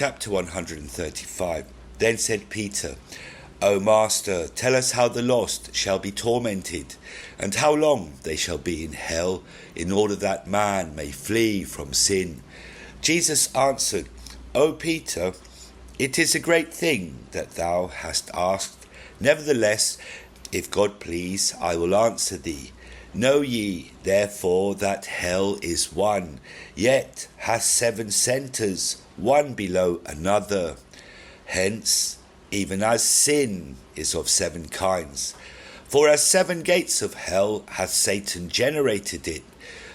Chapter 135. Then said Peter, O Master, tell us how the lost shall be tormented, and how long they shall be in hell, in order that man may flee from sin. Jesus answered, O Peter, it is a great thing that thou hast asked. Nevertheless, if God please, I will answer thee. Know ye, therefore, that hell is one, yet hath 7 centres, one below another. Hence, even as sin is of 7 kinds, for as 7 gates of hell hath Satan generated it,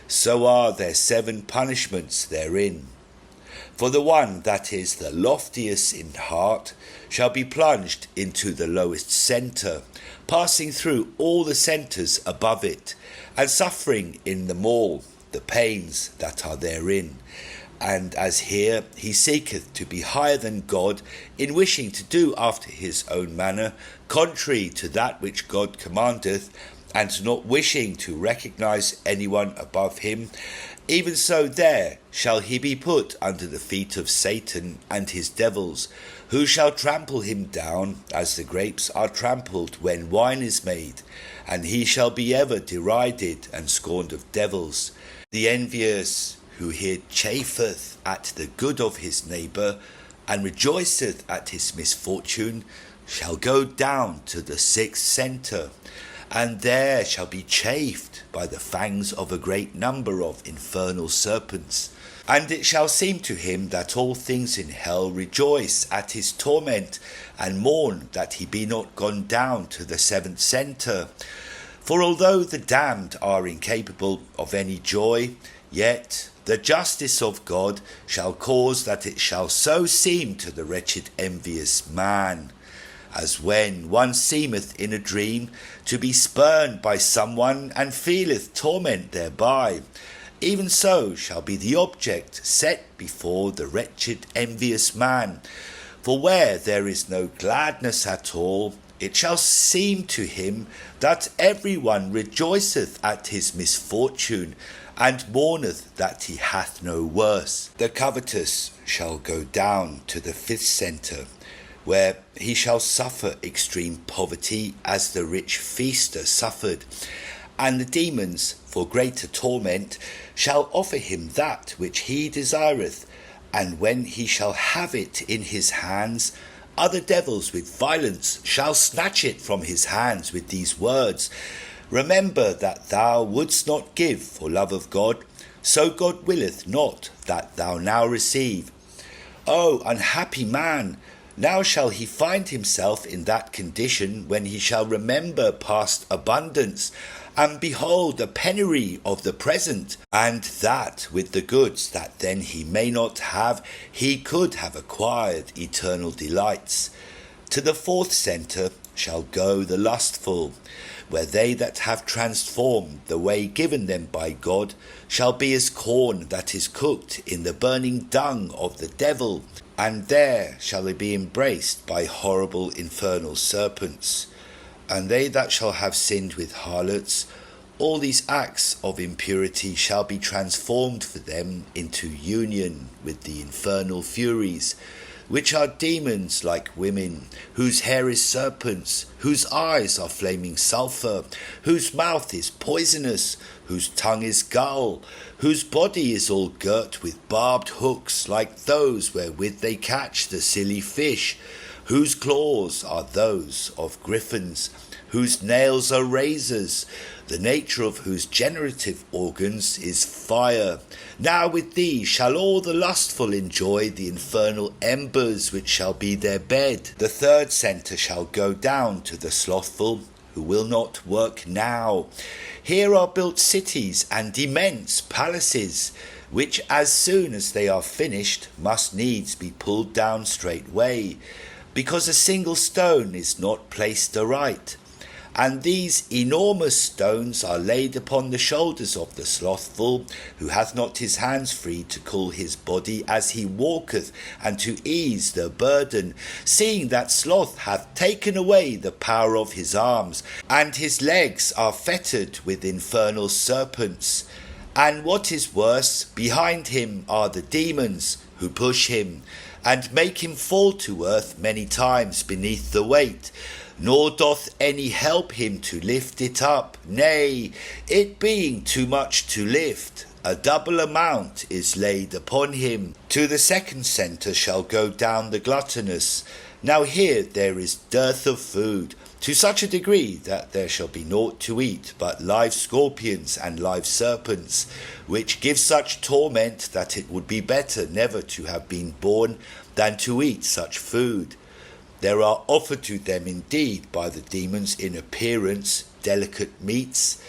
so are there 7 punishments therein. For the one that is the loftiest in heart shall be plunged into the lowest centre, passing through all the centres above it, and suffering in them all the pains that are therein. And as here he seeketh to be higher than God, in wishing to do after his own manner, contrary to that which God commandeth, and not wishing to recognize anyone above him, even so there shall he be put under the feet of Satan and his devils, who shall trample him down as the grapes are trampled when wine is made, and he shall be ever derided and scorned of devils. The envious, who here chafeth at the good of his neighbour, and rejoiceth at his misfortune, shall go down to the 6th centre, and there shall be chafed by the fangs of a great number of infernal serpents. And it shall seem to him that all things in hell rejoice at his torment, and mourn that he be not gone down to the 7th centre. For although the damned are incapable of any joy, yet the justice of God shall cause that it shall so seem to the wretched envious man, as when one seemeth in a dream to be spurned by someone, and feeleth torment thereby. Even so shall be the object set before the wretched envious man. For where there is no gladness at all, it shall seem to him that every one rejoiceth at his misfortune, and mourneth that he hath no worse. The covetous shall go down to the 5th centre, where he shall suffer extreme poverty, as the rich feaster suffered. And the demons, for greater torment, shall offer him that which he desireth, and when he shall have it in his hands, other devils with violence shall snatch it from his hands with these words, Remember that thou wouldst not give for love of God, so God willeth not that thou now receive. O unhappy man! Now shall he find himself in that condition when he shall remember past abundance, and behold the penury of the present, and that with the goods that then he may not have, he could have acquired eternal delights. To the 4th centre shall go the lustful, where they that have transformed the way given them by God shall be as corn that is cooked in the burning dung of the devil, and there shall they be embraced by horrible infernal serpents. And they that shall have sinned with harlots, all these acts of impurity shall be transformed for them into union with the infernal furies, which are demons like women, whose hair is serpents, whose eyes are flaming sulphur, whose mouth is poisonous, whose tongue is gall, whose body is all girt with barbed hooks like those wherewith they catch the silly fish, whose claws are those of griffins, whose nails are razors, the nature of whose generative organs is fire. Now with these shall all the lustful enjoy the infernal embers which shall be their bed. The 3rd centre shall go down to the slothful, who will not work now. Here are built cities and immense palaces, which as soon as they are finished must needs be pulled down straightway, because a single stone is not placed aright. And these enormous stones are laid upon the shoulders of the slothful, who hath not his hands free to cool his body as he walketh, and to ease the burden, seeing that sloth hath taken away the power of his arms, and his legs are fettered with infernal serpents. And what is worse, behind him are the demons, who push him, and make him fall to earth many times beneath the weight. Nor doth any help him to lift it up. Nay, it being too much to lift, a double amount is laid upon him. To the second centre shall go down the gluttonous. Now here there is dearth of food, to such a degree that there shall be naught to eat but live scorpions and live serpents, which give such torment that it would be better never to have been born than to eat such food. There are offered to them indeed by the demons in appearance delicate meats,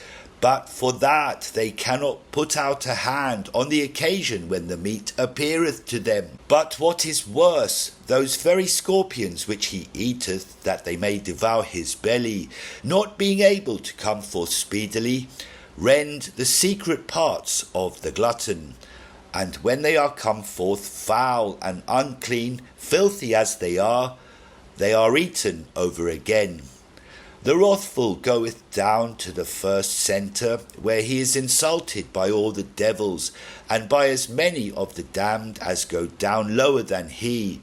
but for that they cannot put out a hand on the occasion when the meat appeareth to them. But what is worse, those very scorpions which he eateth, that they may devour his belly, not being able to come forth speedily, rend the secret parts of the glutton. And when they are come forth foul and unclean, filthy as they are eaten over again. The wrathful goeth down to the first centre, where he is insulted by all the devils, and by as many of the damned as go down lower than he.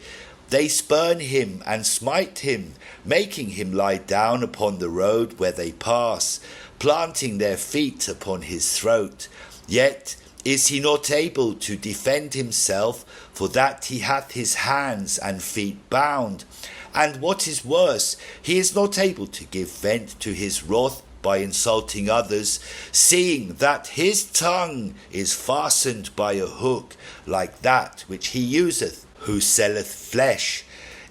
They spurn him and smite him, making him lie down upon the road where they pass, planting their feet upon his throat. Yet is he not able to defend himself, for that he hath his hands and feet bound. And what is worse, he is not able to give vent to his wrath by insulting others, seeing that his tongue is fastened by a hook, like that which he useth who selleth flesh.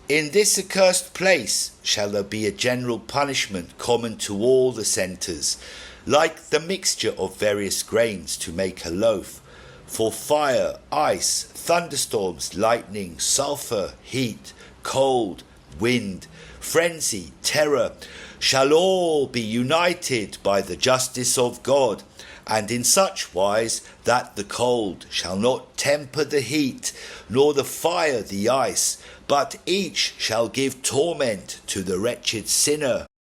In this accursed place shall there be a general punishment common to all the centres, like the mixture of various grains to make a loaf. For fire, ice, thunderstorms, lightning, sulphur, heat, cold, wind, frenzy, terror, shall all be united by the justice of God, and in such wise that the cold shall not temper the heat, nor the fire the ice, but each shall give torment to the wretched sinner.